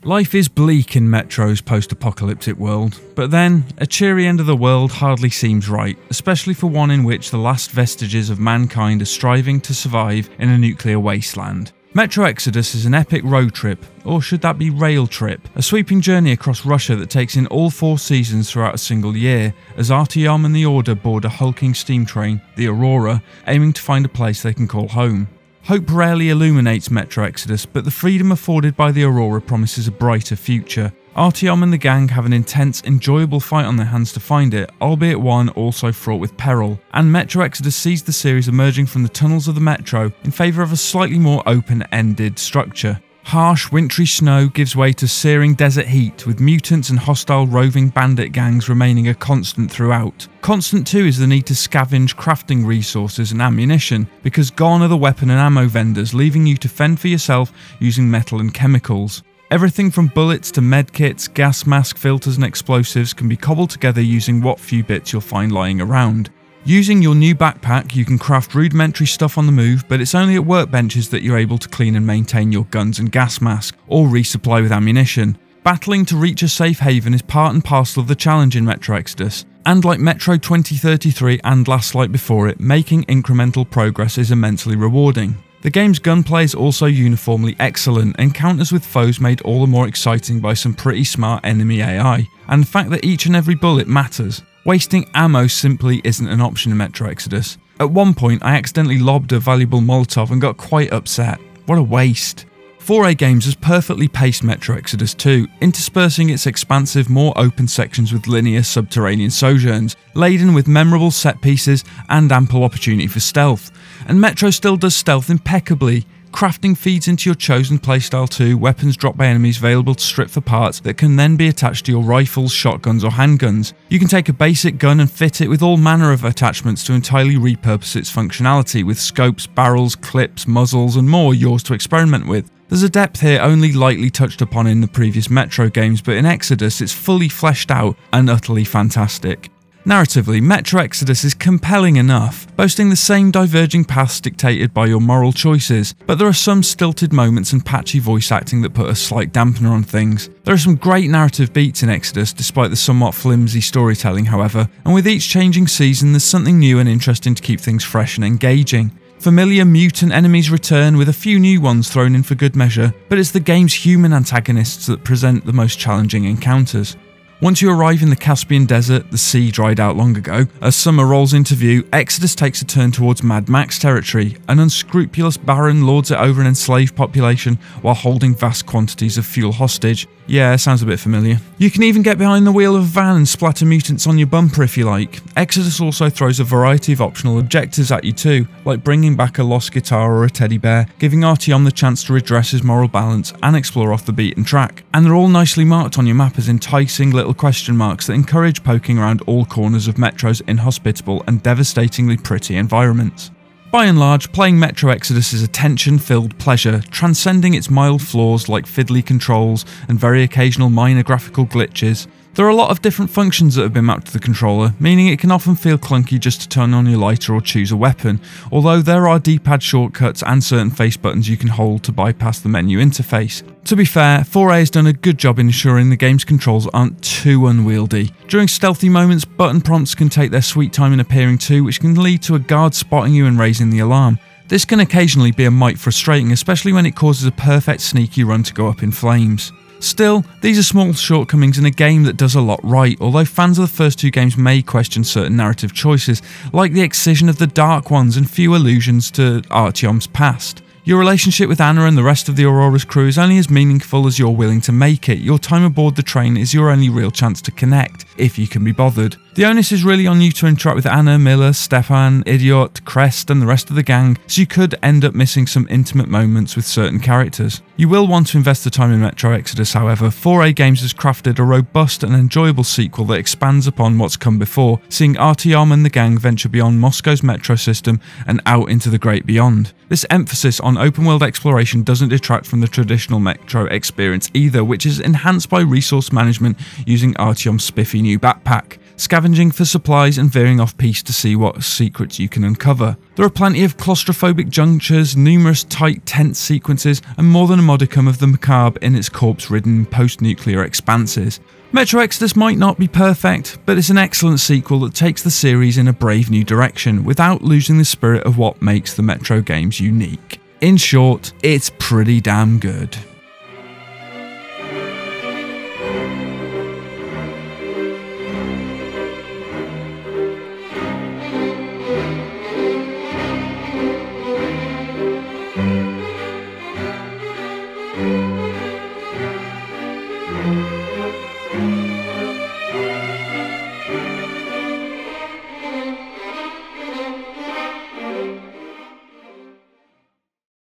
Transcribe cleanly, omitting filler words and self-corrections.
Life is bleak in Metro's post-apocalyptic world, but then, a cheery end of the world hardly seems right, especially for one in which the last vestiges of mankind are striving to survive in a nuclear wasteland. Metro Exodus is an epic road trip, or should that be rail trip, a sweeping journey across Russia that takes in all 4 seasons throughout a single year, as Artyom and the Order board a hulking steam train, the Aurora, aiming to find a place they can call home. Hope rarely illuminates Metro Exodus, but the freedom afforded by the Aurora promises a brighter future. Artyom and the gang have an intense, enjoyable fight on their hands to find it, albeit one also fraught with peril, and Metro Exodus sees the series emerging from the tunnels of the Metro in favour of a slightly more open-ended structure. Harsh, wintry snow gives way to searing desert heat, with mutants and hostile roving bandit gangs remaining a constant throughout. Constant too is the need to scavenge crafting resources and ammunition, because gone are the weapon and ammo vendors, leaving you to fend for yourself using metal and chemicals. Everything from bullets to medkits, gas mask filters and explosives can be cobbled together using what few bits you'll find lying around. Using your new backpack, you can craft rudimentary stuff on the move, but it's only at workbenches that you're able to clean and maintain your guns and gas mask, or resupply with ammunition. Battling to reach a safe haven is part and parcel of the challenge in Metro Exodus, and like Metro 2033 and Last Light before it, making incremental progress is immensely rewarding. The game's gunplay is also uniformly excellent, encounters with foes made all the more exciting by some pretty smart enemy AI, and the fact that each and every bullet matters. Wasting ammo simply isn't an option in Metro Exodus. At one point I accidentally lobbed a valuable Molotov and got quite upset. What a waste. 4A Games has perfectly paced Metro Exodus 2, interspersing its expansive, more open sections with linear subterranean sojourns, laden with memorable set pieces and ample opportunity for stealth. And Metro still does stealth impeccably. Crafting feeds into your chosen playstyle too, weapons dropped by enemies available to strip for parts that can then be attached to your rifles, shotguns or handguns. You can take a basic gun and fit it with all manner of attachments to entirely repurpose its functionality, with scopes, barrels, clips, muzzles and more yours to experiment with. There's a depth here only lightly touched upon in the previous Metro games, but in Exodus it's fully fleshed out and utterly fantastic. Narratively, Metro Exodus is compelling enough, boasting the same diverging paths dictated by your moral choices, but there are some stilted moments and patchy voice acting that put a slight dampener on things. There are some great narrative beats in Exodus, despite the somewhat flimsy storytelling however, and with each changing season there's something new and interesting to keep things fresh and engaging. Familiar mutant enemies return, with a few new ones thrown in for good measure, but it's the game's human antagonists that present the most challenging encounters. Once you arrive in the Caspian Desert, the sea dried out long ago, as summer rolls into view, Exodus takes a turn towards Mad Max territory. An unscrupulous baron lords it over an enslaved population while holding vast quantities of fuel hostage. Yeah, sounds a bit familiar. You can even get behind the wheel of a van and splatter mutants on your bumper if you like. Exodus also throws a variety of optional objectives at you too, like bringing back a lost guitar or a teddy bear, giving Artyom the chance to redress his moral balance and explore off the beaten track. And they're all nicely marked on your map as enticing little question marks that encourage poking around all corners of Metro's inhospitable and devastatingly pretty environments. By and large, playing Metro Exodus is a tension-filled pleasure, transcending its mild flaws like fiddly controls and very occasional minor graphical glitches. There are a lot of different functions that have been mapped to the controller, meaning it can often feel clunky just to turn on your lighter or choose a weapon, although there are D-pad shortcuts and certain face buttons you can hold to bypass the menu interface. To be fair, 4A has done a good job in ensuring the game's controls aren't too unwieldy. During stealthy moments, button prompts can take their sweet time in appearing too, which can lead to a guard spotting you and raising the alarm. This can occasionally be a mite frustrating, especially when it causes a perfect sneaky run to go up in flames. Still, these are small shortcomings in a game that does a lot right, although fans of the first 2 games may question certain narrative choices, like the excision of the Dark Ones and few allusions to Artyom's past. Your relationship with Anna and the rest of the Aurora's crew is only as meaningful as you're willing to make it. Your time aboard the train is your only real chance to connect, if you can be bothered. The onus is really on you to interact with Anna, Miller, Stefan, Idiot, Crest and the rest of the gang, so you could end up missing some intimate moments with certain characters. You will want to invest the time in Metro Exodus however. 4A Games has crafted a robust and enjoyable sequel that expands upon what's come before, seeing Artyom and the gang venture beyond Moscow's metro system and out into the great beyond. This emphasis on open world exploration doesn't detract from the traditional Metro experience either, which is enhanced by resource management using Artyom's spiffy new backpack. scavenging for supplies and veering off piste to see what secrets you can uncover. There are plenty of claustrophobic junctures, numerous tight tense sequences, and more than a modicum of the macabre in its corpse-ridden post-nuclear expanses. Metro Exodus might not be perfect, but it's an excellent sequel that takes the series in a brave new direction without losing the spirit of what makes the Metro games unique. In short, it's pretty damn good.